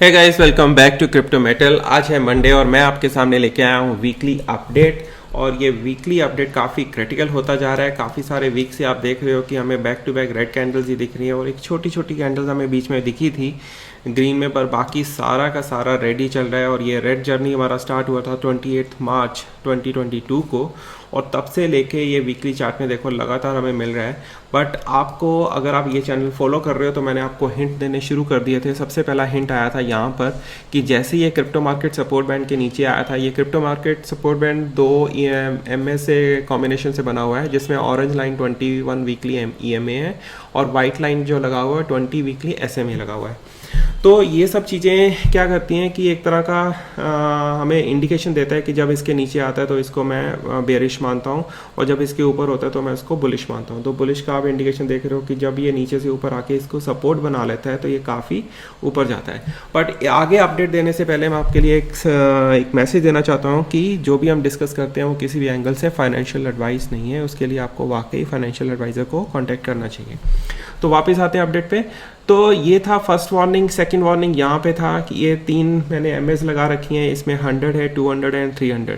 Hey guys, welcome back to crypto metal. आज है Monday और मैं आपके सामने लेके आया हूँ वीकली अपडेट। और ये वीकली अपडेट काफ़ी क्रिटिकल होता जा रहा है। काफ़ी सारे वीक से आप देख रहे हो कि हमें back to back red candles ही दिख रही है और एक छोटी छोटी कैंडल्स हमें बीच में दिखी थी ग्रीन में, पर बाकी सारा का सारा रेड ही चल रहा है। और ये रेड जर्नी हमारा स्टार्ट हुआ था 28 मार्च 2022 को, और तब से लेके ये वीकली चार्ट में देखो लगातार हमें मिल रहा है। बट आपको, अगर आप ये चैनल फॉलो कर रहे हो तो मैंने आपको हिंट देने शुरू कर दिए थे। सबसे पहला हिंट आया था यहाँ पर कि जैसे ये क्रिप्टो मार्केट सपोर्ट बैंड के नीचे आया था, ये क्रिप्टो मार्केट सपोर्ट बैंड दो एमए से कॉम्बिनेशन से बना हुआ है, जिसमें ऑरेंज लाइन 21 वीकली ईएमए है और वाइट लाइन जो लगा हुआ है 20 वीकली एसएमए लगा हुआ है। तो ये सब चीज़ें क्या करती हैं कि एक तरह का हमें इंडिकेशन देता है कि जब इसके नीचे आता है तो इसको मैं बेरिश मानता हूँ, और जब इसके ऊपर होता है तो मैं इसको बुलिश मानता हूँ। तो बुलिश का आप इंडिकेशन देख रहे हो कि जब ये नीचे से ऊपर आके इसको सपोर्ट बना लेता है तो ये काफ़ी ऊपर जाता है। बट आगे अपडेट देने से पहले मैं आपके लिए एक मैसेज देना चाहता हूँ कि जो भी हम डिस्कस करते हैं वो किसी भी एंगल से फाइनेंशियल एडवाइस नहीं है। उसके लिए आपको वाकई फाइनेंशियल एडवाइज़र को कॉन्टैक्ट करना चाहिए। तो वापस आते हैं अपडेट पे। तो ये था फर्स्ट वार्निंग। सेकंड वार्निंग यहाँ पे था कि ये तीन मैंने एमएस लगा रखी हैं, इसमें 100 है, 200 एंड 300।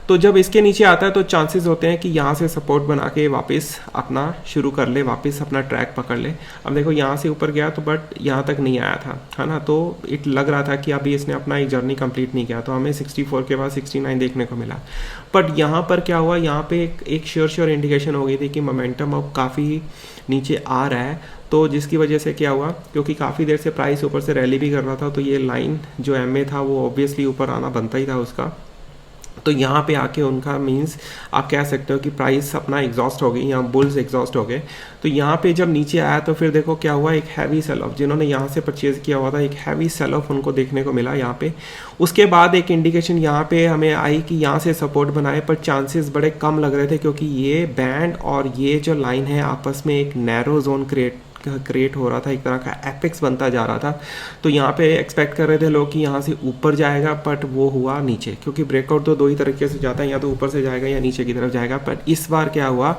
तो जब इसके नीचे आता है तो चांसेस होते हैं कि यहाँ से सपोर्ट बना के वापस अपना शुरू कर ले, वापस अपना ट्रैक पकड़ ले। अब देखो यहाँ से ऊपर गया तो बट यहाँ तक नहीं आया था, है ना। तो इट लग रहा था कि अभी इसने अपना एक जर्नी कंप्लीट नहीं किया, तो हमें 64 के बाद 69 देखने को मिला। बट यहाँ पर क्या हुआ, यहाँ पे एक श्योर इंडिकेशन हो गई थी कि मोमेंटम अब काफ़ी नीचे आ रहा है। तो जिसकी वजह से क्या हुआ, क्योंकि काफ़ी देर से प्राइस ऊपर से रैली भी कर रहा था, तो ये लाइन जो एमए था वो ऑब्वियसली ऊपर आना बनता ही था उसका। तो यहाँ पे आके उनका मीन्स आप कह सकते हो कि प्राइस अपना एग्जॉस्ट हो गई, यहाँ बुल्स एग्जॉस्ट हो गए। तो यहाँ पे जब नीचे आया तो फिर देखो क्या हुआ, एक हैवी सेल ऑफ, जिन्होंने यहाँ से परचेज किया हुआ था एक हैवी सेल ऑफ उनको देखने को मिला यहाँ पे। उसके बाद एक इंडिकेशन यहाँ पे हमें आई कि यहाँ से सपोर्ट बनाए, पर चांसेस बड़े कम लग रहे थे, क्योंकि ये बैंड और ये जो लाइन है आपस में एक नैरो जोन क्रिएट हो रहा था, एक तरह का एपेक्स बनता जा रहा था। तो यहाँ पे एक्सपेक्ट कर रहे थे लोग कि यहाँ से ऊपर जाएगा, बट वो हुआ नीचे, क्योंकि ब्रेकआउट तो दो ही तरीके से जाता है, या तो ऊपर से जाएगा या नीचे की तरफ जाएगा। पर इस बार क्या हुआ,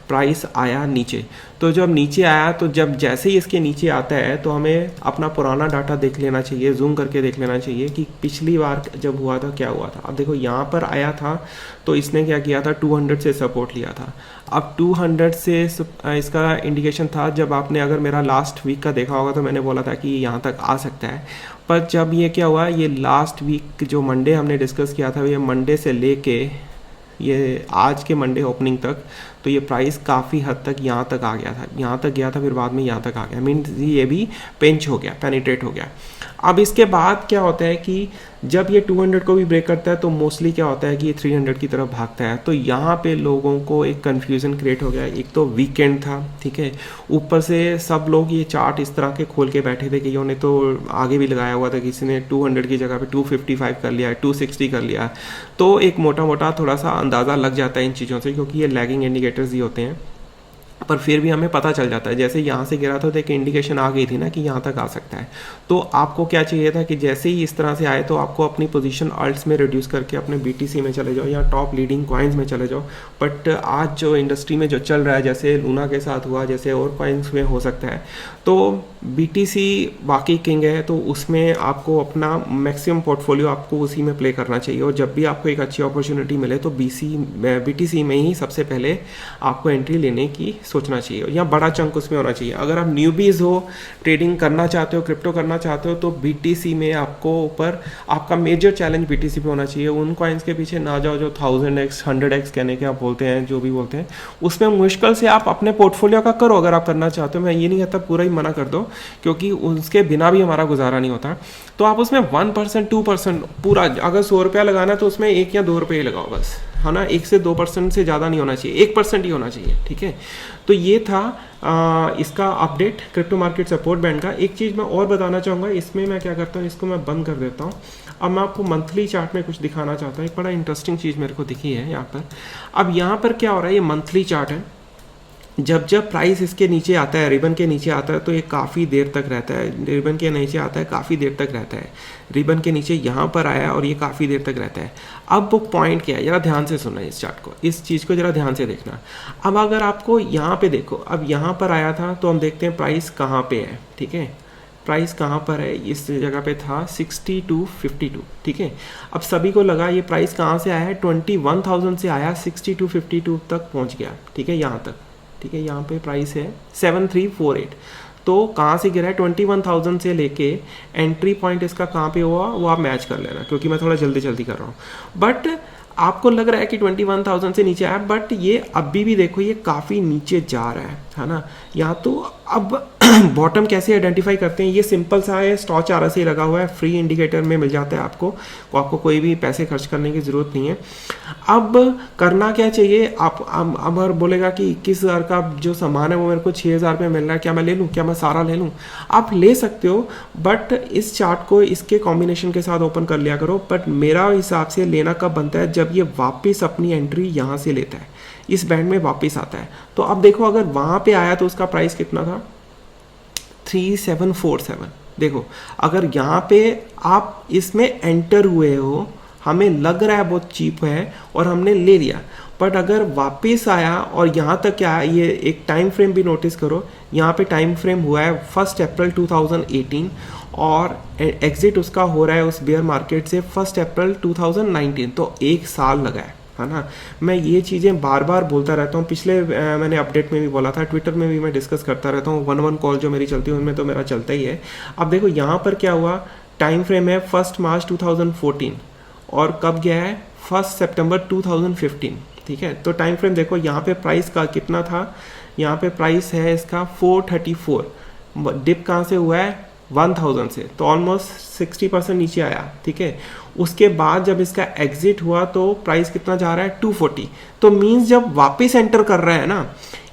प्राइस आया नीचे। तो जब नीचे आया तो जब जैसे ही इसके नीचे आता है तो हमें अपना पुराना डाटा देख लेना चाहिए, जूम करके देख लेना चाहिए कि पिछली बार जब हुआ था क्या हुआ था। अब देखो यहाँ पर आया था तो इसने क्या किया था, 200 से सपोर्ट लिया था। अब 200 से इसका इंडिकेशन था, जब आपने अगर मेरा लास्ट वीक का देखा होगा तो मैंने बोला था कि यहाँ तक आ सकता है। पर जब ये क्या हुआ, ये लास्ट वीक जो मंडे हमने डिस्कस किया था, ये मंडे से लेके ये आज के मंडे ओपनिंग तक, तो ये प्राइस काफ़ी हद तक यहाँ तक आ गया था, यहाँ तक गया था, फिर बाद में यहाँ तक आ गया। मीन्स ये भी पेंच हो गया, पेनिट्रेट हो गया। अब इसके बाद क्या होता है कि जब ये 200 को भी ब्रेक करता है तो मोस्टली क्या होता है कि ये 300 की तरफ भागता है। तो यहाँ पे लोगों को एक कन्फ्यूज़न क्रिएट हो गया। एक तो वीकेंड था, ठीक है, ऊपर से सब लोग ये चार्ट इस तरह के खोल के बैठे थे, कि ने तो आगे भी लगाया हुआ था, किसी ने 200 की जगह पे 255 कर लिया है, 260 कर लिया है। तो एक मोटा मोटा थोड़ा सा अंदाज़ा लग जाता है इन चीज़ों से, क्योंकि ये लैगिंग इंडिकेटर्स ही होते हैं। पर फिर भी हमें पता चल जाता है, जैसे यहाँ से गिरा था तो एक इंडिकेशन आ गई थी ना कि यहाँ तक आ सकता है। तो आपको क्या चाहिए था कि जैसे ही इस तरह से आए तो आपको अपनी पोजीशन अल्ट्स में रिड्यूस करके अपने बीटीसी में चले जाओ या टॉप लीडिंग कॉइन्स में चले जाओ। बट आज जो इंडस्ट्री में जो चल रहा है, जैसे लूना के साथ हुआ, जैसे और कॉइन्स में हो सकता है, तो बीटीसी वाकई किंग है। तो उसमें आपको अपना मैक्सिमम पोर्टफोलियो आपको उसी में प्ले करना चाहिए, और जब भी आपको एक अच्छी अपॉर्चुनिटी मिले तो बीटीसी में ही सबसे पहले आपको एंट्री लेने की सोचना चाहिए, या बड़ा चंक उसमें होना चाहिए। अगर आप न्यूबीज हो, ट्रेडिंग करना चाहते हो, क्रिप्टो करना चाहते हो, तो बीटीसी में आपको ऊपर आपका मेजर चैलेंज बीटीसी पे होना चाहिए। उन कॉइन्स के पीछे ना जाओ जो 1000x 100x कहने के आप बोलते हैं, जो भी बोलते हैं, उसमें मुश्किल से आप अपने पोर्टफोलियो का करो अगर आप करना चाहते हो। मैं ये नहीं कहता पूरा ही मना कर दो, क्योंकि उसके बिना भी हमारा गुजारा नहीं होता। तो आप उसमें 1% 2% पूरा, अगर 100 रुपया लगाना है तो उसमें 1 या 2 रुपये लगाओ बस, है ना। 1 से 2% से ज़्यादा नहीं होना चाहिए, 1% ही होना चाहिए, ठीक है। तो ये था इसका update crypto market support band का। एक चीज़ मैं और बताना चाहूँगा, इसमें मैं क्या करता हूँ, इसको मैं बंद कर देता हूँ। अब मैं आपको मंथली चार्ट में कुछ दिखाना चाहता हूँ। एक बड़ा इंटरेस्टिंग चीज़ मेरे को दिखी है यहाँ पर। अब यहाँ पर क्या हो रहा है, ये मंथली चार्ट है। जब प्राइस इसके नीचे आता है, रिबन के नीचे आता है, तो ये काफ़ी देर तक रहता है। रिबन के नीचे आता है, काफ़ी देर तक रहता है। रिबन के नीचे यहाँ पर आया और ये काफ़ी देर तक रहता है। अब वो पॉइंट क्या है, ज़रा ध्यान से सुनना इस चार्ट को, इस चीज़ को ज़रा ध्यान से देखना। अब अगर आपको यहाँ पे देखो, अब यहाँ पर आया था तो हम देखते हैं प्राइस कहाँ पे है, ठीक है। प्राइस कहाँ पर है, इस जगह पे था 62.52, ठीक है। अब सभी को लगा ये प्राइस कहाँ से आया है, 21,000 से आया 62.52 तक पहुँच गया, ठीक है, यहाँ तक, ठीक है। यहाँ पे प्राइस है 7348, तो कहाँ से गिरा है, 21,000 से लेके एंट्री पॉइंट इसका कहाँ पे हुआ वो आप मैच कर लेना, क्योंकि मैं थोड़ा जल्दी जल्दी कर रहा हूँ। बट आपको लग रहा है कि 21,000 से नीचे आया, बट ये अभी भी देखो ये काफ़ी नीचे जा रहा है ना। यहाँ तो अब बॉटम कैसे आइडेंटिफाई करते हैं, ये सिंपल सा है, स्टॉच RSI लगा हुआ है, फ्री इंडिकेटर में मिल जाता है आपको कोई भी पैसे खर्च करने की ज़रूरत नहीं है। अब करना क्या चाहिए, आप अब अगर बोलेगा कि 21,000 का जो सामान है वो मेरे को 6,000 में मिल रहा है, क्या मैं ले लूँ, क्या मैं सारा ले लूँ, आप ले सकते हो, बट इस चार्ट को इसके कॉम्बिनेशन के साथ ओपन कर लिया करो। बट मेरा हिसाब से लेना कब बनता है, जब ये वापस अपनी एंट्री यहाँ से लेता है, इस बैंड में वापस आता है। तो अब देखो अगर वहाँ पे आया तो उसका प्राइस कितना था, 3747। देखो अगर यहाँ पे आप इसमें एंटर हुए हो, हमें लग रहा है बहुत चीप है और हमने ले लिया, बट अगर वापस आया और यहाँ तक क्या है, ये एक टाइम फ्रेम भी नोटिस करो, यहाँ पे टाइम फ्रेम हुआ है 1 अप्रैल 2018 और एग्जिट उसका हो रहा है उस बेयर मार्केट से 1 अप्रैल 2019, तो 1 साल लगा है ना। मैं ये चीज़ें बार बार बोलता रहता हूँ, पिछले मैंने अपडेट में भी बोला था, ट्विटर में भी मैं डिस्कस करता रहता हूँ, 1-1 कॉल जो मेरी चलती है उनमें तो मेरा चलता ही है। अब देखो यहाँ पर क्या हुआ, टाइम फ्रेम है 1 मार्च 2014 और कब गया है 1 सितंबर 2015, ठीक है। तो टाइम फ्रेम देखो यहाँ पे प्राइस का कितना था, यहाँ पे प्राइस है इसका 434, डिप कहाँ से हुआ है 1000 से, तो ऑलमोस्ट 60% नीचे आया, ठीक है। उसके बाद जब इसका एग्जिट हुआ तो प्राइस कितना जा रहा है 240, तो मींस जब वापस एंटर कर रहा है ना,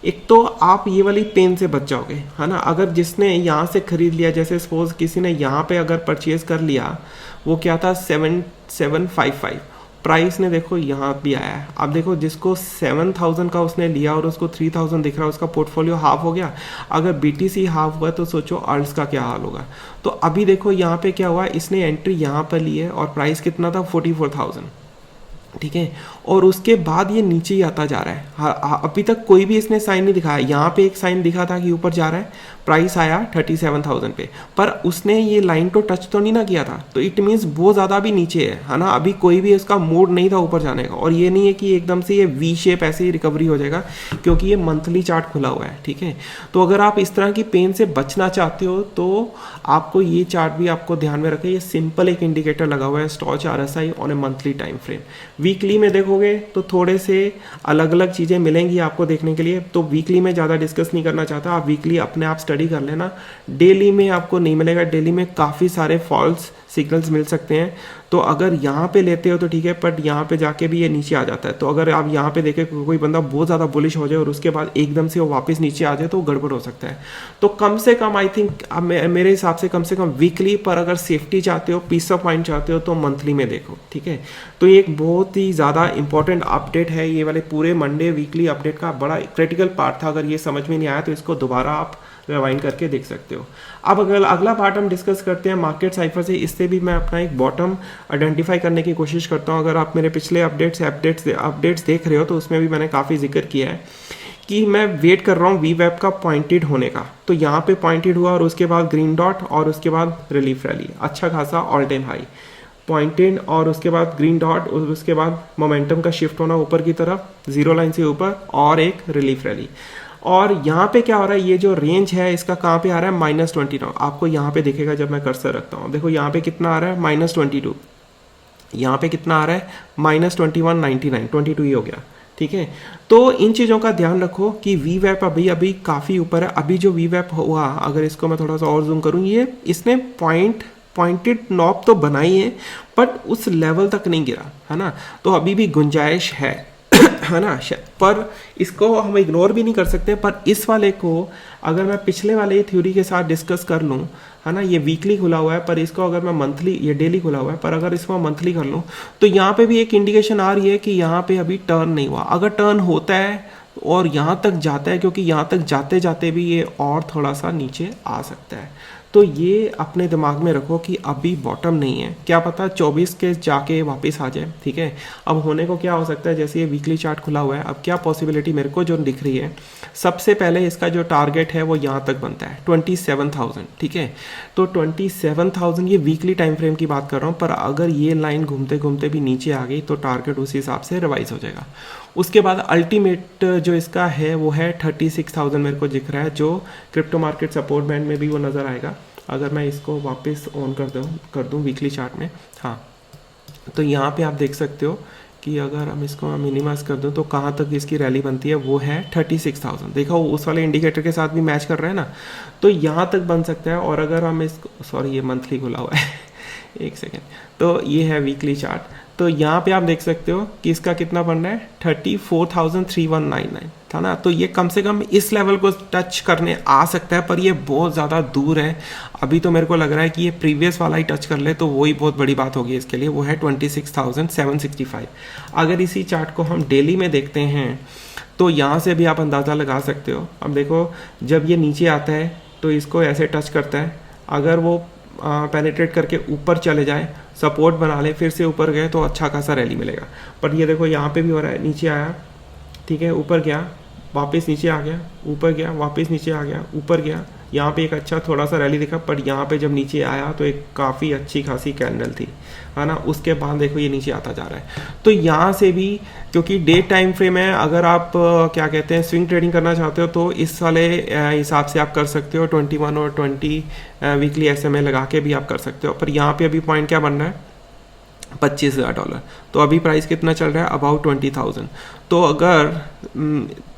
एक तो आप ये वाली पेन से बच जाओगे, है ना। अगर जिसने यहाँ से खरीद लिया, जैसे सपोज किसी ने यहाँ पे अगर परचेज कर लिया, वो क्या था 7755, प्राइस ने देखो यहाँ भी आया है। अब देखो जिसको 7,000 का उसने लिया और उसको 3,000 दिख रहा है, उसका पोर्टफोलियो हाफ हो गया। अगर BTC हाफ हुआ तो सोचो अल्ट्स का क्या हाल होगा। तो अभी देखो यहाँ पे क्या हुआ, इसने एंट्री यहाँ पर ली है और प्राइस कितना था 44,000, ठीक है। और उसके बाद ये नीचे ही आता जा रहा है, अभी तक कोई भी इसने साइन नहीं दिखाया। यहाँ पे एक साइन दिखा था कि ऊपर जा रहा है, प्राइस आया 37,000 पे, पर उसने ये लाइन तो टच तो नहीं ना किया था, तो इट मीन्स बहुत ज़्यादा भी नीचे है ना। अभी कोई भी इसका मूड नहीं था ऊपर जाने का, और ये नहीं है कि एकदम से ये V शेप ऐसे ही रिकवरी हो जाएगा, क्योंकि ये मंथली चार्ट खुला हुआ है, ठीक है। तो अगर आप इस तरह की पेन से बचना चाहते हो तो आपको ये चार्ट भी आपको ध्यान में रखें। ये सिंपल एक इंडिकेटर लगा हुआ है, starch RSI on A monthly time frame. Weekly में देखोगे तो थोड़े से अलग अलग चीज़ें मिलेंगी आपको देखने के लिए, तो वीकली में ज़्यादा डिस्कस नहीं करना चाहता, आप वीकली अपने आप स्टडी कर लेना। डेली में आपको नहीं मिलेगा, डेली में काफ़ी सारे फॉल्स सिग्नल्स मिल सकते हैं। तो अगर यहाँ पे लेते हो तो ठीक है, बट यहाँ पे जाके भी ये नीचे आ जाता है। तो अगर आप यहाँ पे देखें कोई बंदा बहुत ज़्यादा बुलिश हो जाए और उसके बाद एकदम से वो वापस नीचे आ जाए तो गड़बड़ हो सकता है। तो कम से कम आई थिंक मेरे हिसाब से कम वीकली, पर अगर सेफ्टी चाहते हो, पीस ऑफ माइंड चाहते हो तो मंथली में देखो, ठीक है। तो ये एक बहुत ही ज़्यादा इंपॉर्टेंट अपडेट है, ये वाले पूरे मंडे वीकली अपडेट का बड़ा क्रिटिकल पार्ट था। अगर ये समझ में नहीं आया तो इसको दोबारा आप रिवाइंड करके देख सकते हो। अब अगर अगला पार्ट हम डिस्कस करते हैं मार्केट साइफर से, इससे भी मैं अपना एक बॉटम आइडेंटिफाई करने की कोशिश करता हूं। अगर आप मेरे पिछले अपडेट्स देख रहे हो तो उसमें भी मैंने काफ़ी जिक्र किया है कि मैं वेट कर रहा हूँ VWAP का पॉइंटेड होने का। तो यहाँ पे पॉइंटेड हुआ और उसके बाद ग्रीन डॉट और उसके बाद रिलीफ रैली, अच्छा खासा ऑल टाइम हाई पॉइंटेड, और उसके बाद ग्रीन डॉट और उसके बाद मोमेंटम का शिफ्ट होना ऊपर की तरफ, जीरो लाइन से ऊपर, और एक रिलीफ रैली। और यहाँ पे क्या हो रहा है, ये जो रेंज है इसका कहाँ पे आ रहा है -29। आपको यहाँ पे दिखेगा जब मैं कर्सर रखता हूँ, देखो यहाँ पे कितना आ रहा है -22, यहाँ पे कितना आ रहा है -2199, 22 ही हो गया, ठीक है। तो इन चीज़ों का ध्यान रखो कि VWAP अभी काफ़ी ऊपर है। अभी जो VWAP हुआ, अगर इसको मैं थोड़ा सा और जूम करूँ, ये इसने पॉइंटेड नॉब तो बनाई है बट उस लेवल तक नहीं गिरा, है ना। तो अभी भी गुंजाइश है है ना, पर इसको हम इग्नोर भी नहीं कर सकते। पर इस वाले को अगर मैं पिछले वाले थ्योरी के साथ डिस्कस कर लूँ, है ना, ये वीकली खुला हुआ है, पर इसको अगर मैं मंथली, ये डेली खुला हुआ है, पर अगर इसको मंथली कर लूँ तो यहाँ पे भी एक इंडिकेशन आ रही है कि यहाँ पे अभी टर्न नहीं हुआ। अगर टर्न होता है और यहाँ तक जाता है, क्योंकि यहाँ तक जाते जाते भी ये और थोड़ा सा नीचे आ सकता है। तो ये अपने दिमाग में रखो कि अभी बॉटम नहीं है, क्या पता 24 के जाके वापस आ जाए, ठीक है। अब होने को क्या हो सकता है, जैसे ये वीकली चार्ट खुला हुआ है, अब क्या पॉसिबिलिटी मेरे को जो दिख रही है, सबसे पहले इसका जो टारगेट है वो यहाँ तक बनता है 27,000, ठीक है। तो 27,000 ये वीकली टाइम फ्रेम की बात कर रहा हूँ, पर अगर ये लाइन घूमते घूमते भी नीचे आ गई तो टारगेट उसी हिसाब से रिवाइज हो जाएगा। उसके बाद अल्टीमेट जो इसका है वो है 36,000 मेरे को दिख रहा है, जो क्रिप्टो मार्केट सपोर्ट बैंड में भी वो नज़र आएगा। अगर मैं इसको वापस ऑन कर दूँ वीकली चार्ट में, हाँ, तो यहाँ पे आप देख सकते हो कि अगर हम इसको मिनिमाइज कर दूँ तो कहाँ तक इसकी रैली बनती है, वो है 36,000। देखा वो उस वाले इंडिकेटर के साथ भी मैच कर रहा है ना, तो यहाँ तक बन सकता है। और अगर हम इसको, सॉरी ये मंथली खुला हुआ है एक सेकेंड, तो ये है वीकली चार्ट, तो यहाँ पे आप देख सकते हो कि इसका कितना बन रहा है 34,3199 था ना। तो ये कम से कम इस लेवल को टच करने आ सकता है, पर ये बहुत ज़्यादा दूर है। अभी तो मेरे को लग रहा है कि ये प्रीवियस वाला ही टच कर ले तो वही बहुत बड़ी बात होगी इसके लिए, वो है 26,765। अगर इसी चार्ट को हम डेली में देखते हैं तो यहाँ से भी आप अंदाज़ा लगा सकते हो। अब देखो जब ये नीचे आता है तो इसको ऐसे टच करता है, अगर वो पेनिट्रेट करके ऊपर चले जाए, सपोर्ट बना ले, फिर से ऊपर गए तो अच्छा खासा रैली मिलेगा। पर ये देखो यहाँ पे भी हो रहा है, नीचे आया, ठीक है, ऊपर गया, वापस नीचे आ गया, ऊपर गया, वापस नीचे आ गया, ऊपर गया, यहाँ पे एक अच्छा थोड़ा सा रैली दिखा, पर यहाँ पे जब नीचे आया तो एक काफ़ी अच्छी खासी कैंडल थी, है ना। उसके बाद देखो ये नीचे आता जा रहा है। तो यहाँ से भी, क्योंकि डे टाइम फ्रेम है, अगर आप क्या कहते हैं स्विंग ट्रेडिंग करना चाहते हो तो इस वाले हिसाब से आप कर सकते हो, 21 और 20 वीकली SMA लगा के भी आप कर सकते हो। पर यहाँ पे अभी पॉइंट क्या बन रहा है, $25,000। तो अभी प्राइस कितना चल रहा है, अबाउट 20,000। तो अगर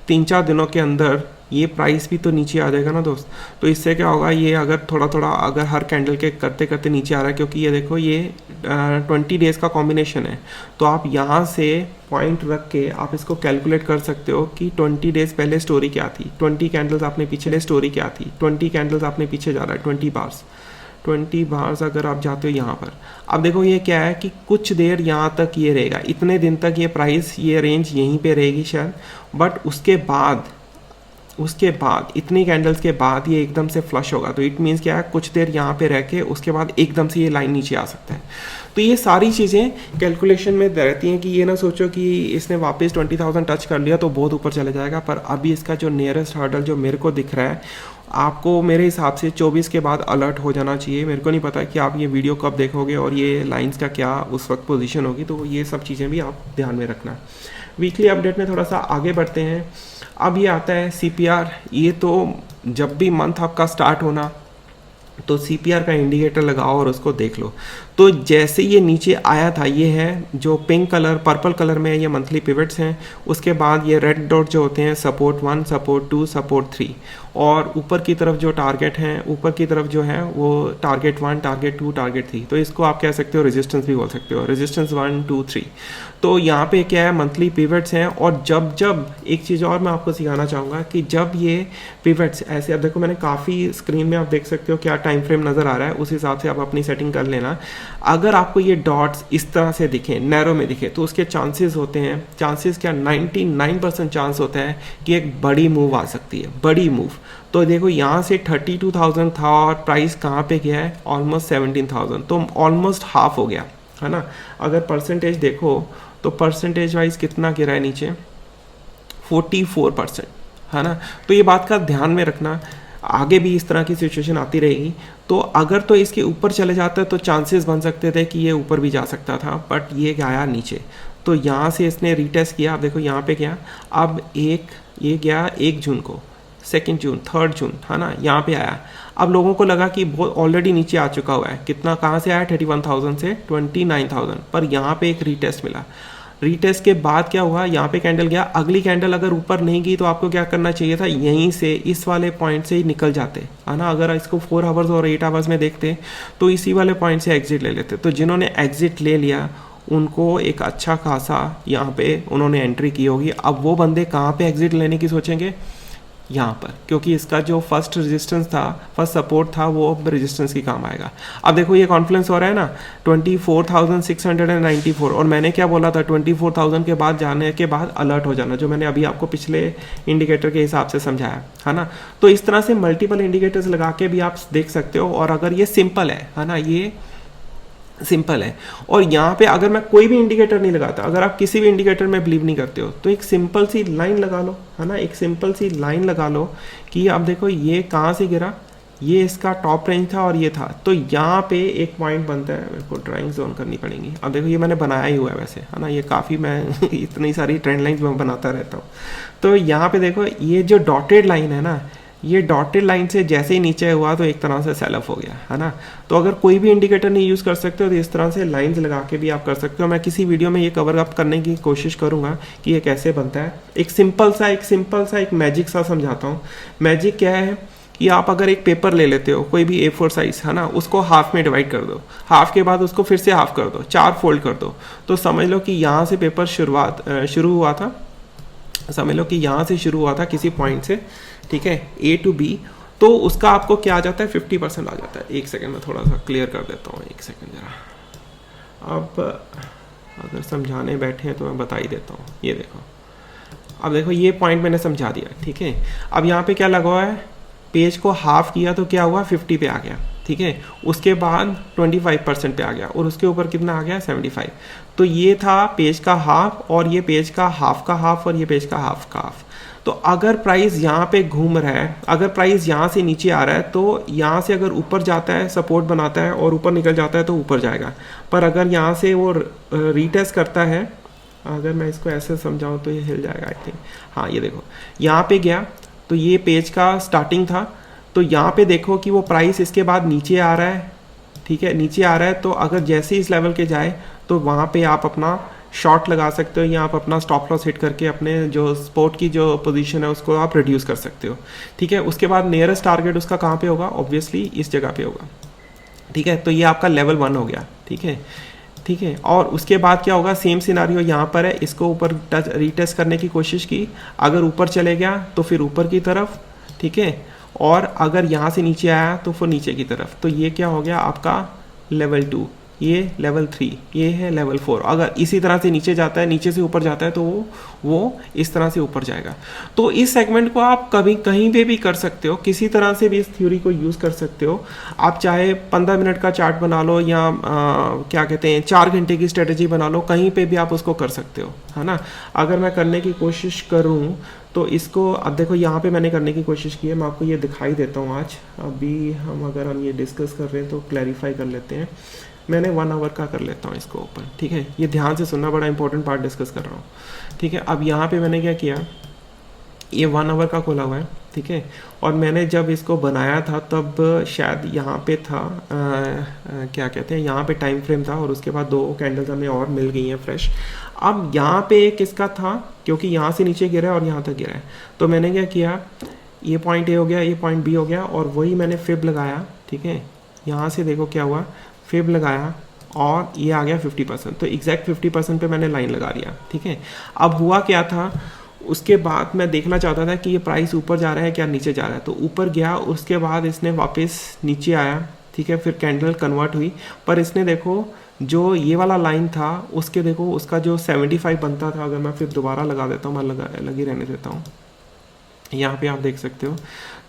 3-4 दिनों के अंदर ये प्राइस भी तो नीचे आ जाएगा ना दोस्त, तो इससे क्या होगा, ये अगर थोड़ा थोड़ा अगर हर कैंडल के करते करते नीचे आ रहा है, क्योंकि ये देखो ये 20 डेज़ का कॉम्बिनेशन है, तो आप यहाँ से पॉइंट रख के आप इसको कैलकुलेट कर सकते हो कि 20 डेज़ पहले स्टोरी क्या थी, 20 कैंडल्स आपने पिछले स्टोरी क्या थी, 20 कैंडल्स आपने पीछे जा रहा है, 20 बार्स अगर आप जाते हो यहाँ पर। अब देखो ये क्या है कि कुछ देर यहाँ तक ये रहेगा, इतने दिन तक ये प्राइस, ये रेंज यहीं पे रहेगी शायद, बट उसके बाद इतनी कैंडल्स के बाद ये एकदम से फ्लश होगा। तो इट मीन्स क्या है, कुछ देर यहाँ पे रह के उसके बाद एकदम से ये लाइन नीचे आ सकता है। तो ये सारी चीज़ें कैलकुलेशन में रहती हैं कि ये ना सोचो कि इसने वापस 20,000 टच कर लिया तो बहुत ऊपर चले जाएगा। पर अभी इसका जो नियरेस्ट हर्डल जो मेरे को दिख रहा है, आपको मेरे हिसाब से 24 के बाद अलर्ट हो जाना चाहिए। मेरे को नहीं पता कि आप ये वीडियो कब देखोगे और ये लाइंस का क्या उस वक्त पोजीशन होगी, तो ये सब चीज़ें भी आप ध्यान में रखना। वीकली अपडेट में थोड़ा सा आगे बढ़ते हैं। अब ये आता है CPR। ये तो जब भी मंथ आपका स्टार्ट होना तो CPR का इंडिकेटर लगाओ और उसको देख लो। तो जैसे ये नीचे आया था, ये है जो पिंक कलर पर्पल कलर में ये मंथली पिवट्स हैं, उसके बाद ये रेड डॉट जो होते हैं सपोर्ट 1, सपोर्ट 2, सपोर्ट 3, और ऊपर की तरफ जो टारगेट हैं, ऊपर की तरफ जो है वो टारगेट 1, टारगेट 2, टारगेट 3। तो इसको आप कह सकते हो रेजिस्टेंस भी बोल सकते हो, रेजिस्टेंस 1, 2, 3। तो यहाँ पे क्या है, मंथली पिवट्स हैं। और जब एक चीज़ और मैं आपको सिखाना चाहूँगा कि जब ये पिवट्स ऐसे, अब देखो मैंने काफ़ी स्क्रीन में आप देख सकते हो क्या टाइम फ्रेम नज़र आ रहा है, उस हिसाब से आप अपनी सेटिंग कर लेना। अगर आपको ये डॉट्स इस तरह से दिखे, नैरो में दिखे, तो उसके चांसेस होते हैं, चांसेस क्या 99% चांस होता है कि एक बड़ी मूव आ सकती है, बड़ी मूव। तो देखो यहाँ से 32,000 था और प्राइस कहाँ पे गया है, ऑलमोस्ट 17,000, तो ऑलमोस्ट हाफ हो गया, है ना। अगर परसेंटेज देखो तो परसेंटेज वाइज कितना गिरा है नीचे, 44%, है ना। तो ये बात का ध्यान में रखना, आगे भी इस तरह की सिचुएशन आती रहेगी। तो अगर तो इसके ऊपर चले जाते तो चांसेस बन सकते थे कि ये ऊपर भी जा सकता था, बट ये गया नीचे। तो यहाँ से इसने रीटेस्ट किया, आप देखो यहाँ पे गया, अब ये गया 1 जून को, 2 जून, 3 जून, है ना, यहाँ पे आया। अब लोगों को लगा कि बहुत ऑलरेडी नीचे आ चुका हुआ है, कितना, कहाँ से आया, 31,000 से 29,000, पर यहाँ पे एक रीटेस्ट मिला। रीटेस्ट के बाद क्या हुआ, यहाँ पे कैंडल गया, अगली कैंडल अगर ऊपर नहीं गई तो आपको क्या करना चाहिए था, यहीं से इस वाले पॉइंट से ही निकल जाते, है ना। अगर इसको 4 आवर्स और 8 आवर्स में देखते तो इसी वाले पॉइंट से एग्जिट ले लेते। तो जिन्होंने एग्जिट ले लिया उनको एक अच्छा खासा यहाँ पे उन्होंने एंट्री की होगी। अब वो बंदे कहाँ पे एग्जिट लेने की सोचेंगे, यहाँ पर, क्योंकि इसका जो फर्स्ट रेजिस्टेंस था, फर्स्ट सपोर्ट था, वो अब रेजिस्टेंस की काम आएगा। अब देखो ये कॉन्फ्लुएंस हो रहा है ना 24,694, और मैंने क्या बोला था 24,000 के बाद जाने के बाद अलर्ट हो जाना, जो मैंने अभी आपको पिछले इंडिकेटर के हिसाब से समझाया है ना। तो इस तरह से मल्टीपल इंडिकेटर्स लगा के भी आप देख सकते हो, और अगर ये सिंपल है ना, ये सिंपल है। और यहाँ पे अगर मैं कोई भी इंडिकेटर नहीं लगाता, अगर आप किसी भी इंडिकेटर में बिलीव नहीं करते हो, तो एक सिंपल सी लाइन लगा लो, है ना, एक सिंपल सी लाइन लगा लो कि आप देखो ये कहाँ से गिरा, ये इसका टॉप रेंज था और ये था, तो यहाँ पे एक पॉइंट बनता है, मेरे को ड्राइंग जोन करनी पड़ेगी। अब देखो ये मैंने बनाया ही हुआ है वैसे, है ना, ये काफ़ी मैं इतनी सारी ट्रेंड लाइन्स मैं बनाता रहता हूँ। तो यहाँ पे देखो ये जो डॉटेड लाइन है ना, ये डॉटेड लाइन से जैसे ही नीचे हुआ तो एक तरह से सेल ऑफ हो गया, है ना। तो अगर कोई भी इंडिकेटर नहीं यूज़ कर सकते हो तो इस तरह से लाइंस लगा के भी आप कर सकते हो। मैं किसी वीडियो में ये कवर अप करने की कोशिश करूंगा कि ये कैसे बनता है। एक सिंपल सा एक मैजिक सा समझाता हूँ। मैजिक क्या है कि आप अगर एक पेपर ले लेते हो, कोई भी A4 साइज, है ना, उसको हाफ में डिवाइड कर दो, हाफ के बाद उसको फिर से हाफ कर दो, 4 फोल्ड कर दो, तो समझ लो कि यहाँ से पेपर शुरू हुआ था, समझ लो कि यहाँ से शुरू हुआ था किसी पॉइंट से, ठीक है, A to B, तो उसका आपको क्या आ जाता है 50% आ जाता है। एक सेकंड में थोड़ा सा क्लियर कर देता हूँ, एक सेकंड जरा। अब अगर समझाने बैठे हैं तो मैं बता ही देता हूँ। ये देखो, अब देखो ये पॉइंट मैंने समझा दिया, ठीक है। अब यहाँ पे क्या लगा हुआ है, पेज को हाफ किया तो क्या हुआ 50 पे आ गया, ठीक है। उसके बाद 25% पे आ गया, और उसके ऊपर कितना आ गया 75। तो ये था पेज का हाफ, और ये पेज का हाफ का हाफ, और ये पेज का हाफ का हाफ। तो अगर प्राइस यहाँ पे घूम रहा है, अगर प्राइस यहाँ से नीचे आ रहा है, तो यहाँ से अगर ऊपर जाता है, सपोर्ट बनाता है और ऊपर निकल जाता है तो ऊपर जाएगा। पर अगर यहाँ से वो रीटेस्ट करता है, अगर मैं इसको ऐसे समझाऊँ तो ये हिल जाएगा आई थिंक। हाँ ये देखो यहाँ पे गया, तो ये पेज का स्टार्टिंग था, तो यहाँ पे देखो कि वो प्राइस इसके बाद नीचे आ रहा है, ठीक है, नीचे आ रहा है। तो अगर जैसे इस लेवल के जाए तो वहाँ पे आप अपना शॉर्ट लगा सकते हो, या आप अपना स्टॉप लॉस हिट करके अपने जो स्पोर्ट की जो पोजीशन है उसको आप रिड्यूस कर सकते हो, ठीक है। उसके बाद नियरेस्ट टारगेट उसका कहाँ पे होगा, ऑब्वियसली इस जगह पे होगा, ठीक है। तो ये आपका लेवल 1 हो गया, ठीक है, ठीक है। और उसके बाद क्या होगा, सेम सिनारियो यहाँ पर है, इसको ऊपर रीटेस्ट करने की कोशिश की, अगर ऊपर चले गया तो फिर ऊपर की तरफ, ठीक है, और अगर यहाँ से नीचे आया तो फिर नीचे की तरफ। तो ये क्या हो गया आपका लेवल 2, ये लेवल 3, ये है लेवल 4। अगर इसी तरह से नीचे जाता है, नीचे से ऊपर जाता है, तो वो इस तरह से ऊपर जाएगा। तो इस सेगमेंट को आप कभी कहीं पे भी कर सकते हो, किसी तरह से भी इस थ्योरी को यूज़ कर सकते हो। आप चाहे 15 मिनट का चार्ट बना लो, या क्या कहते हैं 4 घंटे की स्ट्रेटेजी बना लो, कहीं पे भी आप उसको कर सकते हो, है ना। अगर मैं करने की कोशिश करूँ तो इसको, अब देखो यहाँ पे मैंने करने की कोशिश की है, मैं आपको ये दिखाई देता हूँ आज। अभी अगर हम ये डिस्कस कर रहे हैं तो क्लैरिफाई कर लेते हैं। मैंने 1 आवर का कर लेता हूँ इसको ओपन, ठीक है। ये ध्यान से सुनना, बड़ा इंपॉर्टेंट पार्ट डिस्कस कर रहा हूँ, ठीक है। अब यहाँ पे मैंने क्या किया, ये 1 आवर का खोला हुआ है, ठीक है। और मैंने जब इसको बनाया था तब शायद यहाँ पे था क्या कहते हैं, यहाँ पे टाइम फ्रेम था, और उसके बाद 2 कैंडल्स हमें और मिल गई हैं फ्रेश। अब यहाँ पे एक इसका था, क्योंकि यहाँ से नीचे गिरा है और यहाँ तक गिरा है, तो मैंने क्या किया, ये पॉइंट A हो गया, ये पॉइंट B हो गया, और वही मैंने फिब लगाया, ठीक है। यहाँ से देखो क्या हुआ, फिब लगाया और ये आ गया 50%, तो एग्जैक्ट 50% पे मैंने लाइन लगा दिया, ठीक है। अब हुआ क्या था, उसके बाद मैं देखना चाहता था कि ये प्राइस ऊपर जा रहा है क्या नीचे जा रहा है, तो ऊपर गया, उसके बाद इसने वापस नीचे आया, ठीक है। फिर कैंडल कन्वर्ट हुई, पर इसने देखो जो ये वाला लाइन था उसके देखो उसका जो 75 बनता था, अगर मैं फिर दोबारा लगा देता हूँ, मैं लगी रहने देता हूँ, यहाँ पे आप देख सकते हो।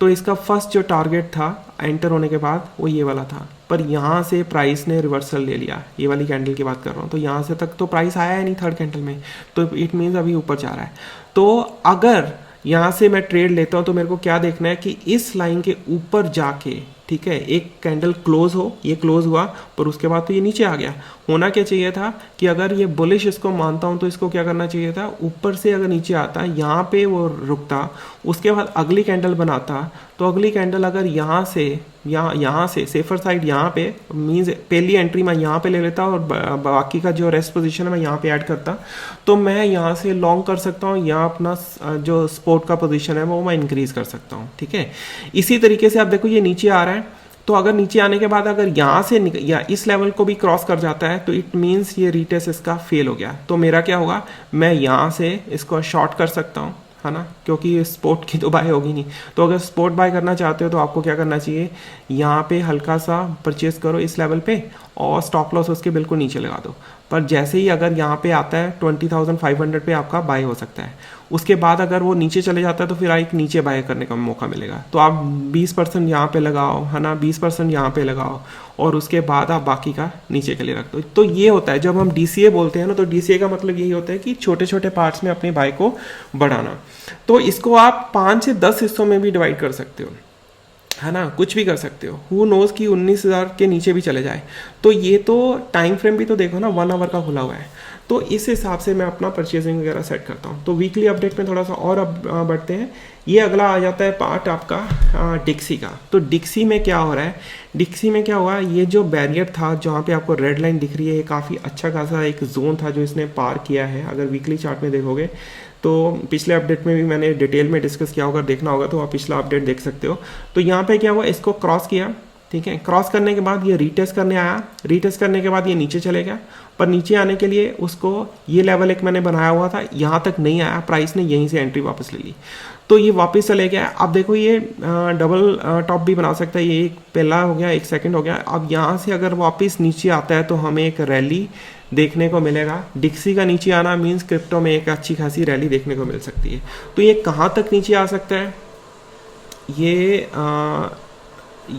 तो इसका फर्स्ट जो टारगेट था एंटर होने के बाद वो ये वाला था, पर यहाँ से प्राइस ने रिवर्सल ले लिया, ये वाली कैंडल की बात कर रहा हूँ। तो यहाँ से तक तो प्राइस आया है नहीं थर्ड कैंडल में, तो इट मीन्स अभी ऊपर जा रहा है। तो अगर यहाँ से मैं ट्रेड लेता हूँ तो मेरे को क्या देखना है कि इस लाइन के ऊपर जाके, ठीक है, एक कैंडल क्लोज हो, ये क्लोज हुआ, पर उसके बाद तो ये नीचे आ गया। होना क्या चाहिए था कि अगर ये बुलिश इसको मानता हूँ तो इसको क्या करना चाहिए था, ऊपर से अगर नीचे आता, यहाँ पे वो रुकता, उसके बाद अगली कैंडल बनाता, तो अगली कैंडल अगर यहाँ से सेफर साइड यहाँ पे मीन्स पहली एंट्री मैं यहाँ पे ले लेता और बाकी का जो रेस्ट पोजीशन है मैं यहाँ पे ऐड करता, तो मैं यहाँ से लॉन्ग कर सकता हूँ, यहाँ अपना जो स्पोर्ट का पोजीशन है वो मैं इंक्रीज कर सकता हूँ, ठीक है। इसी तरीके से आप देखो ये नीचे आ रहा है, तो अगर नीचे आने के बाद अगर यहाँ से या इस लेवल को भी क्रॉस कर जाता है तो इट मीन्स ये रीटेस्ट इसका फेल हो गया। तो मेरा क्या होगा, मैं यहाँ से इसको शॉर्ट कर सकता हूँ, है ना, क्योंकि स्पोर्ट की तो बाय होगी नहीं। तो अगर स्पोर्ट बाय करना चाहते हो तो आपको क्या करना चाहिए, यहाँ पे हल्का सा परचेस करो इस लेवल पे और स्टॉप लॉस उसके बिल्कुल नीचे लगा दो। पर जैसे ही अगर यहाँ पे आता है 20,500 पे आपका बाय हो सकता है। उसके बाद अगर वो नीचे चले जाता है तो फिर एक नीचे बाय करने का मौका मिलेगा। तो आप 20% यहाँ पे लगाओ, है ना, 20% यहाँ पे लगाओ और उसके बाद आप बाकी का नीचे के लिए रख दो। तो ये होता है जब हम DCA बोलते हैं ना, तो DCA का मतलब यही होता है कि छोटे छोटे पार्ट्स में अपनी बाय को बढ़ाना। तो इसको आप 5 से 10 हिस्सों में भी डिवाइड कर सकते हो, है ना, कुछ भी कर सकते हो। हु नोज कि 19,000 के नीचे भी चले जाए। तो ये तो टाइम फ्रेम भी तो देखो ना, 1 आवर का खुला हुआ है। तो इस हिसाब से मैं अपना परचेजिंग वगैरह सेट करता हूँ। तो वीकली अपडेट में थोड़ा सा और बढ़ते हैं। ये अगला आ जाता है पार्ट आपका डिक्सी का। तो डिक्सी में क्या हो रहा है, डिक्सी में क्या हुआ, ये जो बैरियर था जहाँ पे आपको रेड लाइन दिख रही है, ये काफ़ी अच्छा खासा एक जोन था जो इसने पार किया है। अगर वीकली चार्ट में देखोगे तो पिछले अपडेट में भी मैंने डिटेल में डिस्कस किया होगा, देखना होगा तो आप पिछला अपडेट देख सकते हो। तो यहाँ पे क्या हुआ, इसको क्रॉस किया, ठीक है। क्रॉस करने के बाद ये रीटेस्ट करने आया, रीटेस्ट करने के बाद ये नीचे चले गया। पर नीचे आने के लिए उसको ये लेवल एक मैंने बनाया हुआ था, यहाँ तक नहीं आया, प्राइस ने यहीं से एंट्री वापस ले ली। तो ये वापस चले गया। अब देखो ये डबल टॉप भी बना सकता है। ये एक पहला हो गया, एक सेकंड हो गया। अब यहाँ से अगर वापस नीचे आता है तो हमें एक रैली देखने को मिलेगा। डिक्सी का नीचे आना मीन्स क्रिप्टो में एक अच्छी खासी रैली देखने को मिल सकती है। तो ये कहाँ तक नीचे आ सकता है, ये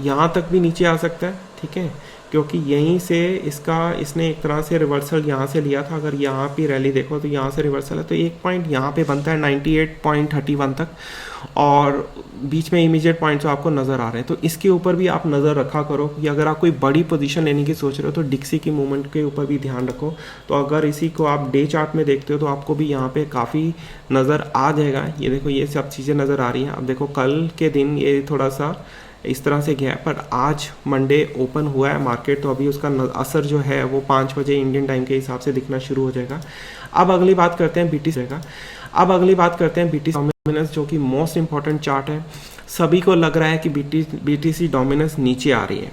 यहाँ तक भी नीचे आ सकता है, ठीक है, क्योंकि यहीं से इसने एक तरह से रिवर्सल यहाँ से लिया था। अगर यहाँ पे रैली देखो तो यहाँ से रिवर्सल है, तो एक पॉइंट यहाँ पे बनता है 98.31 तक और बीच में इमीडिएट पॉइंट्स आपको नज़र आ रहे हैं। तो इसके ऊपर भी आप नज़र रखा करो कि अगर आप कोई बड़ी पोजीशन लेने की सोच रहे हो तो डिक्सी की मूवमेंट के ऊपर भी ध्यान रखो। तो अगर इसी को आप डे चार्ट में देखते हो तो आपको भी यहाँ पे काफ़ी नज़र आ जाएगा। ये देखो ये सब चीज़ें नज़र आ रही हैं। अब देखो कल के दिन ये थोड़ा सा इस तरह से गया, पर आज मंडे ओपन हुआ है मार्केट, तो अभी उसका असर जो है वो 5 बजे इंडियन टाइम के हिसाब से दिखना शुरू हो जाएगा। अब अगली बात करते हैं BTC का। अब अगली बात करते हैं BTC डोमिनेंस, जो कि मोस्ट इंपॉर्टेंट चार्ट है। सभी को लग रहा है कि BTC डोमिनेंस नीचे आ रही है,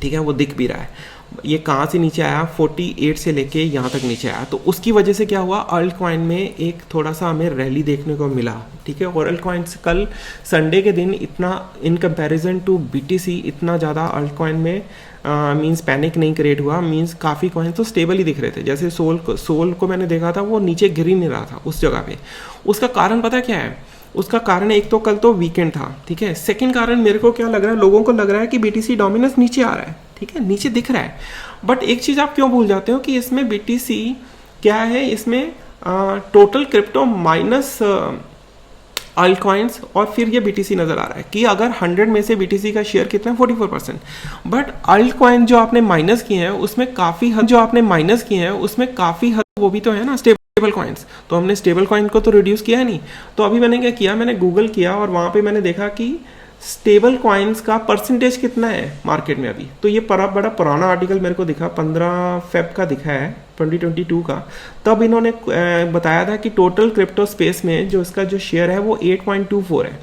ठीक है, वो दिख भी रहा है। ये कहाँ से नीचे आया, 48 से लेके यहाँ तक नीचे आया। तो उसकी वजह से क्या हुआ, अल्ट कॉइन में एक थोड़ा सा हमें रैली देखने को मिला, ठीक है। और अल्ट कॉइन्स कल संडे के दिन इतना इन कंपैरिजन टू BTC इतना ज़्यादा अल्ट कॉइन में मींस पैनिक नहीं क्रिएट हुआ। मींस काफ़ी कॉइन्स तो स्टेबल ही दिख रहे थे। जैसे सोल को मैंने देखा था, वो नीचे गिर ही नहीं रहा था उस जगह पे। उसका कारण पता क्या है, उसका कारण एक तो कल तो वीकेंड था, ठीक है। सेकंड कारण मेरे को क्या लग रहा है, लोगों को लग रहा है कि BTC डोमिनेंस नीचे आ रहा है, ठीक है, नीचे दिख रहा है। बट एक चीज़ आप क्यों भूल जाते हो कि इसमें BTC क्या है, इसमें total crypto minus alt coins और फिर ये BTC नज़र आ रहा है कि अगर 100 में से BTC का शेयर कितना है, 44%। बट अल्ट कॉइन जो आपने माइनस किए हैं उसमें काफ़ी हद वो भी तो है ना स्टेबल कॉइन्स। तो हमने स्टेबल कॉइन को तो रिड्यूस किया है नहीं। तो अभी मैंने क्या किया, मैंने गूगल किया और वहाँ पे मैंने देखा कि स्टेबल कॉइन्स का परसेंटेज कितना है मार्केट में अभी। तो ये बड़ा पुराना आर्टिकल मेरे को दिखा, 15 फेब का दिखा है 2022 का। तब इन्होंने बताया था कि टोटल क्रिप्टो स्पेस में जो इसका जो शेयर है वो 8.24 है।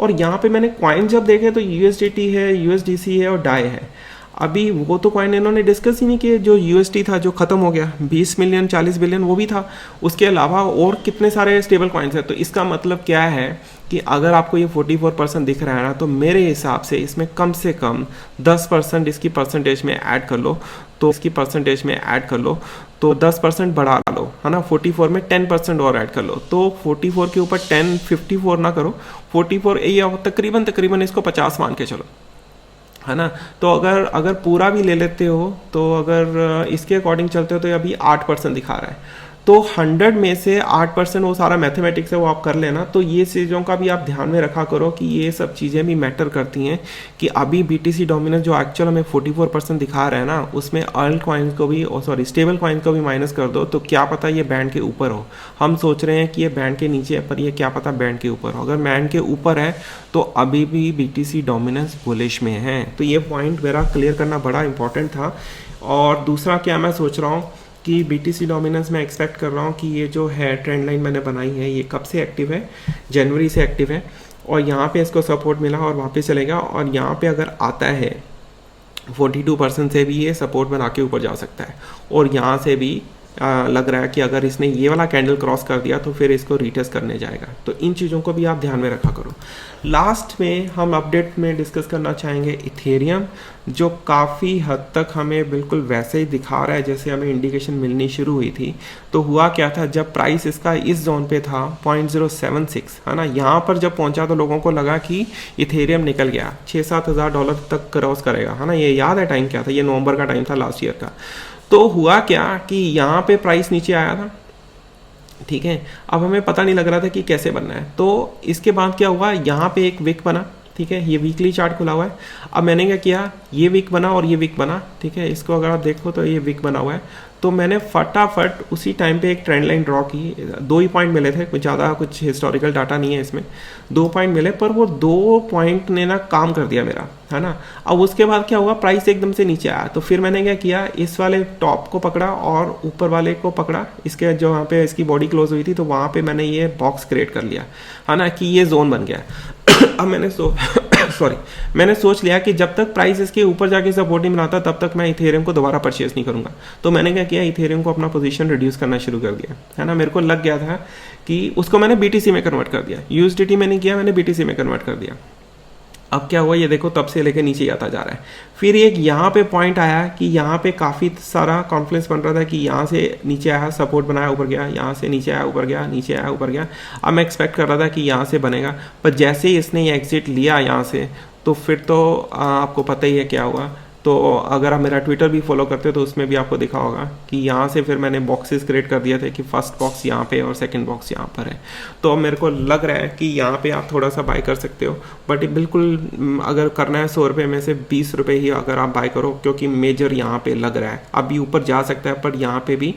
और यहाँ पे मैंने कॉइन जब देखे तो USDT है, USDC है और DAI है। अभी वो तो कॉइन इन्होंने डिस्कस ही नहीं किए। जो USD था जो ख़त्म हो गया, 20 मिलियन 40 बिलियन वो भी था। उसके अलावा और कितने सारे स्टेबल कॉइन्स हैं। तो इसका मतलब क्या है कि अगर आपको ये 44% दिख रहा है ना, तो मेरे हिसाब से इसमें कम से कम 10% इसकी परसेंटेज में ऐड कर लो। तो 10% बढ़ा लो, है ना। 44 में 10% और ऐड कर लो। तो 44 के ऊपर 10, 54 ना करो, 44 या तकरीबन इसको 50 मान के चलो, है ना। तो अगर पूरा भी ले लेते हो, तो अगर इसके अकॉर्डिंग चलते हो तो अभी 8% दिखा रहा है। तो 100 में से 8%, वो सारा मैथमेटिक्स है वो आप कर लेना। तो ये चीज़ों का भी आप ध्यान में रखा करो कि ये सब चीज़ें भी मैटर करती हैं कि अभी BTC डोमिनेंस जो एक्चुअल हमें 44% दिखा रहा है ना, उसमें अल्ट कॉइन्स को भी स्टेबल कॉइन्स को भी माइनस कर दो तो क्या पता ये बैंड के ऊपर हो। हम सोच रहे हैं कि ये बैंड के नीचे है, पर ये क्या पता बैंड के ऊपर हो। अगर बैंड के ऊपर है तो अभी भी BTC डोमिनेंस बुलिश में है। तो ये पॉइंट मेरा क्लियर करना बड़ा इंपॉर्टेंट था। और दूसरा क्या मैं सोच रहा हूँ कि BTC डोमिनेंस मैं एक्सपेक्ट कर रहा हूँ कि ये जो है ट्रेंड लाइन मैंने बनाई है, ये कब से एक्टिव है, जनवरी से एक्टिव है। और यहाँ पे इसको सपोर्ट मिला और वापस चलेगा। और यहाँ पे अगर आता है 42% से भी ये सपोर्ट बना के ऊपर जा सकता है और यहाँ से भी लग रहा है कि अगर इसने ये वाला कैंडल क्रॉस कर दिया तो फिर इसको रीटेस्ट करने जाएगा। तो इन चीज़ों को भी आप ध्यान में रखा करो। लास्ट में हम अपडेट में डिस्कस करना चाहेंगे इथेरियम, जो काफ़ी हद तक हमें बिल्कुल वैसे ही दिखा रहा है जैसे हमें इंडिकेशन मिलनी शुरू हुई थी। तो हुआ क्या था, जब प्राइस इसका इस जोन पे था 0.076, है ना, यहाँ पर जब पहुँचा तो लोगों को लगा कि इथेरियम निकल गया, $6-7 तक क्रॉस करेगा, है ना। ये याद है टाइम क्या था, ये नवंबर का टाइम था लास्ट ईयर का। तो हुआ क्या कि यहाँ पे प्राइस नीचे आया था, ठीक है। अब हमें पता नहीं लग रहा था कि कैसे बनना है। तो इसके बाद क्या हुआ, यहाँ पे एक विक बना, ठीक है, ये वीकली चार्ट खुला हुआ है। अब मैंने क्या किया, ये विक बना और ये विक बना, ठीक है। इसको अगर आप देखो तो ये विक बना हुआ है। तो मैंने फटाफट उसी टाइम पे एक ट्रेंड लाइन ड्रॉ की। 2 ही पॉइंट मिले थे, कुछ ज़्यादा कुछ हिस्टोरिकल डाटा नहीं है इसमें। 2 पॉइंट मिले, पर वो 2 पॉइंट ने ना काम कर दिया मेरा, है ना। अब उसके बाद क्या हुआ, प्राइस एकदम से नीचे आया। तो फिर मैंने क्या किया, इस वाले टॉप को पकड़ा और ऊपर वाले को पकड़ा, इसके जो वहाँ पे इसकी बॉडी क्लोज हुई थी, तो वहाँ पे मैंने ये बॉक्स क्रिएट कर लिया, है ना, कि ये जोन बन गया। अब मैंने सोच लिया कि जब तक प्राइस इसके ऊपर जाके सपोर्ट नहीं बनाता तब तक मैं इथेरियम को दोबारा परचेज नहीं करूंगा। तो मैंने क्या किया, इथेरियम को अपना पोजीशन रिड्यूस करना शुरू कर दिया, है ना। मेरे को लग गया था कि उसको मैंने बीटीसी में कन्वर्ट कर दिया, यूएसडीटी में नहीं किया, मैंने बीटीसी में कन्वर्ट कर दिया। अब क्या हुआ, ये देखो तब से लेके नीचे आता जा रहा है। फिर एक यहाँ पे पॉइंट आया कि यहाँ पे काफ़ी सारा कॉन्फ्लेंस बन रहा था कि यहाँ से नीचे आया, सपोर्ट बनाया, ऊपर गया, यहाँ से नीचे आया, ऊपर गया, नीचे आया, ऊपर गया। अब मैं एक्सपेक्ट कर रहा था कि यहाँ से बनेगा, पर जैसे ही इसने ये एग्जिट लिया यहाँ से, तो फिर तो आपको पता ही है क्या हुआ। तो अगर आप मेरा ट्विटर भी फॉलो करते हो तो उसमें भी आपको दिखा होगा कि यहाँ से फिर मैंने बॉक्सेस क्रिएट कर दिए थे कि फर्स्ट बॉक्स यहाँ पे और सेकंड बॉक्स यहाँ पर है। तो अब मेरे को लग रहा है कि यहाँ पे आप थोड़ा सा बाय कर सकते हो, बट बिल्कुल अगर करना है 100 रुपये में से 20 रुपये ही अगर आप बाय करो, क्योंकि मेजर यहाँ पे लग रहा है। अभी ऊपर जा सकता है, पर यहाँ पे भी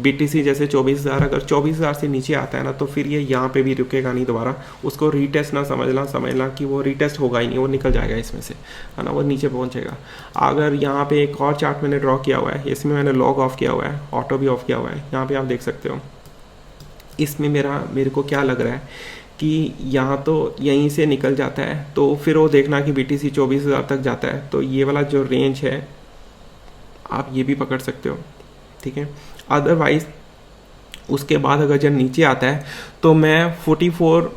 बीटीसी जैसे 24,000, अगर 24,000 से नीचे आता है ना, तो फिर ये यहाँ पे भी रुकेगा नहीं दोबारा। उसको रीटेस्ट ना समझना कि वो रीटेस्ट होगा ही नहीं, वो निकल जाएगा इसमें से, है ना, वो नीचे पहुँचेगा। अगर यहाँ पे एक और चार्ट मैंने ड्रॉ किया हुआ है, इसमें मैंने लॉग ऑफ किया हुआ है, ऑटो भी ऑफ किया हुआ है, यहाँ पे आप देख सकते हो। इसमें मेरे को क्या लग रहा है कि यहाँ तो यहीं से निकल जाता है, तो फिर वो देखना कि बीटीसी 24,000 तक जाता है, तो ये वाला जो रेंज है आप ये भी पकड़ सकते हो, ठीक है। अदरवाइज उसके बाद अगर जब नीचे आता है तो मैं 44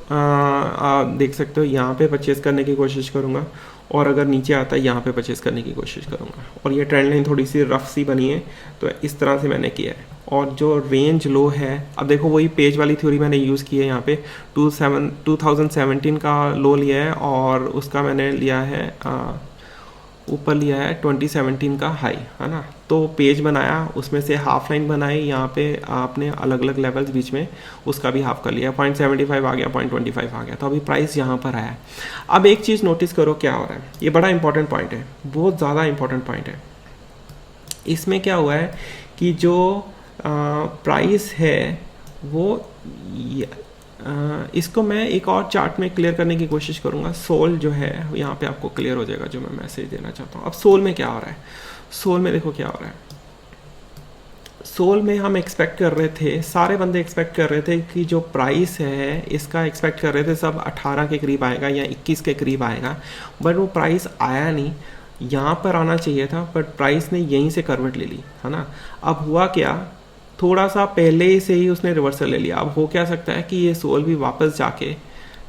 देख सकते हो यहाँ पे परचेस करने की कोशिश करूँगा, और अगर नीचे आता है यहाँ पे परचेस करने की कोशिश करूँगा। और ये ट्रेंड लाइन थोड़ी सी रफ सी बनी है, तो इस तरह से मैंने किया है। और जो रेंज लो है, अब देखो वही पेज वाली थ्योरी मैंने यूज़ की है। यहाँ पे 2017 का लो लिया है और उसका मैंने लिया है ऊपर लिया है 2017 का हाई, है ना। तो पेज बनाया, उसमें से हाफ लाइन बनाई, यहाँ पे आपने अलग अलग लेवल्स बीच में उसका भी हाफ कर लिया, 0.75 आ गया, 0.25 आ गया, तो अभी प्राइस यहाँ पर आया। अब एक चीज़ नोटिस करो क्या हो रहा है, ये बड़ा इंपॉर्टेंट पॉइंट है, बहुत ज़्यादा इंपॉर्टेंट पॉइंट है। इसमें क्या हुआ है कि जो प्राइस है वो इसको मैं एक और चार्ट में क्लियर करने की कोशिश करूंगा। सोल जो है यहाँ पे आपको क्लियर हो जाएगा जो मैं मैसेज देना चाहता हूँ। अब सोल में क्या हो रहा है, सोल में देखो क्या हो रहा है। सोल में हम एक्सपेक्ट कर रहे थे, सारे बंदे एक्सपेक्ट कर रहे थे कि जो प्राइस है इसका एक्सपेक्ट कर रहे थे सब 18 के करीब आएगा या 21 के करीब आएगा, बट वो प्राइस आया नहीं। यहाँ पर आना चाहिए था, बट प्राइस ने यहीं से करवट ले ली, है ना। अब हुआ क्या, थोड़ा सा पहले से ही उसने रिवर्सल ले लिया। अब हो क्या सकता है कि ये सोल भी वापस जाके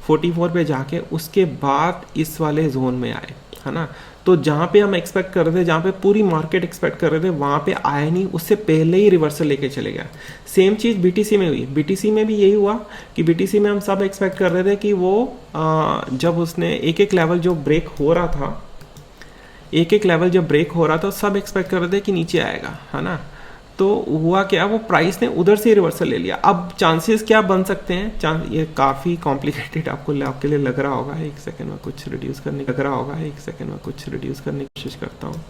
44 पे जाके उसके बाद इस वाले जोन में आए, है ना। तो जहाँ पे हम एक्सपेक्ट कर रहे थे, जहाँ पे पूरी मार्केट एक्सपेक्ट कर रहे थे, वहाँ पे आया नहीं, उससे पहले ही रिवर्सल लेके चले गया। सेम चीज़ बीटीसी में हुई। बीटीसी में भी यही हुआ कि बीटीसी में हम सब एक्सपेक्ट कर रहे थे कि वो जब उसने एक एक लेवल जो ब्रेक हो रहा था, सब एक्सपेक्ट कर रहे थे कि नीचे आएगा, है ना। तो हुआ क्या, वो प्राइस ने उधर से रिवर्सल ले लिया। अब चांसेस क्या बन सकते हैं, ये काफ़ी कॉम्प्लिकेटेड आपके लिए लग रहा होगा। एक सेकंड में कुछ रिड्यूस करने की कोशिश करता हूँ,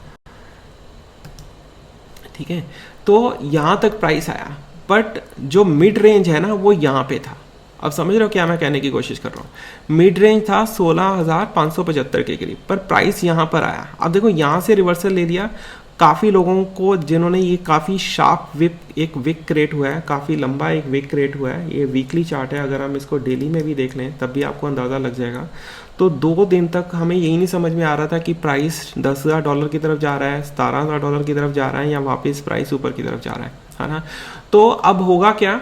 ठीक है। तो यहाँ तक प्राइस आया, बट जो मिड रेंज है ना वो यहाँ पे था। अब समझ रहे हो क्या मैं कहने की कोशिश कर रहा हूँ। मिड रेंज था 16,575 के करीब, पर प्राइस यहाँ पर आया। अब देखो यहाँ से रिवर्सल ले लिया। काफ़ी लोगों को जिन्होंने ये काफ़ी शार्प एक विक क्रिएट हुआ है, काफ़ी लंबा एक विक क्रिएट हुआ है। ये वीकली चार्ट है, अगर हम इसको डेली में भी देख लें तब भी आपको अंदाज़ा लग जाएगा। तो 2 दिन तक हमें यही नहीं समझ में आ रहा था कि प्राइस $10,000 की तरफ जा रहा है, $17,000 की तरफ जा रहा है, या वापस प्राइस ऊपर की तरफ जा रहा है ना। तो अब होगा क्या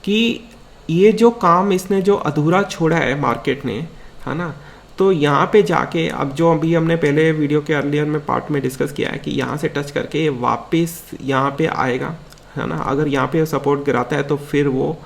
कि ये जो काम इसने जो अधूरा छोड़ा है मार्केट ने, है ना, तो यहाँ पे जाके अब जो अभी हमने पहले वीडियो के अर्लियर में पार्ट में डिस्कस किया है कि यहाँ से टच करके ये वापस यहाँ पे आएगा, है ना। अगर यहाँ पे सपोर्ट गिराता है तो फिर वो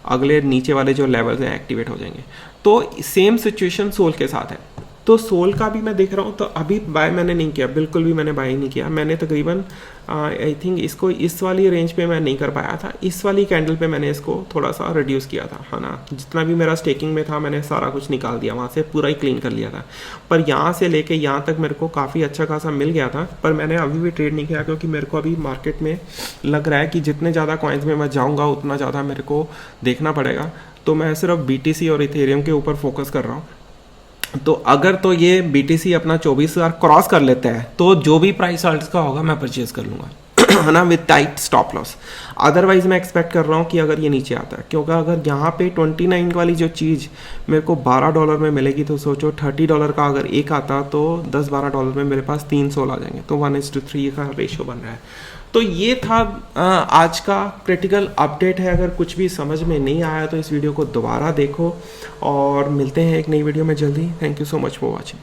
अगले नीचे वाले जो लेवल्स हैं एक्टिवेट हो जाएंगे। तो सेम सिचुएशन सोल के साथ है। तो सोल का भी मैं देख रहा हूँ, तो अभी बाय मैंने नहीं किया, बिल्कुल भी मैंने बाय नहीं किया। मैंने तकरीबन आई थिंक इसको इस वाली रेंज पे मैं नहीं कर पाया था, इस वाली कैंडल पे मैंने इसको थोड़ा सा रिड्यूस किया था, है ना। जितना भी मेरा स्टेकिंग में था मैंने सारा कुछ निकाल दिया, वहाँ से पूरा ही क्लीन कर लिया था। पर यहाँ से लेके यहाँ तक मेरे को काफ़ी अच्छा खासा मिल गया था, पर मैंने अभी भी ट्रेड नहीं किया क्योंकि मेरे को अभी मार्केट में लग रहा है कि जितने ज़्यादा कॉइन्स में मैं जाऊँगा उतना ज़्यादा मेरे को देखना पड़ेगा। तो मैं सिर्फ BTC और इथेरियम के ऊपर फोकस कर रहा हूँ। तो अगर तो ये BTC अपना 24,000 क्रॉस कर लेता है तो जो भी प्राइस आल्ट्स का होगा मैं परचेज कर लूँगा, है ना, with tight stop loss. Otherwise मैं एक्सपेक्ट कर रहा हूँ कि अगर ये नीचे आता है, क्योंकि अगर यहाँ पे 29 वाली जो चीज़ मेरे को $12 में मिलेगी, तो सोचो $30 का अगर एक आता तो $10-12 में मेरे पास 3 सोल आ जाएंगे, तो 1:3 का रेशो बन रहा है। तो ये था आज का क्रिटिकल अपडेट है। अगर कुछ भी समझ में नहीं आया तो इस वीडियो को दोबारा देखो और मिलते हैं एक नई वीडियो में जल्दी। Thank you so much for watching.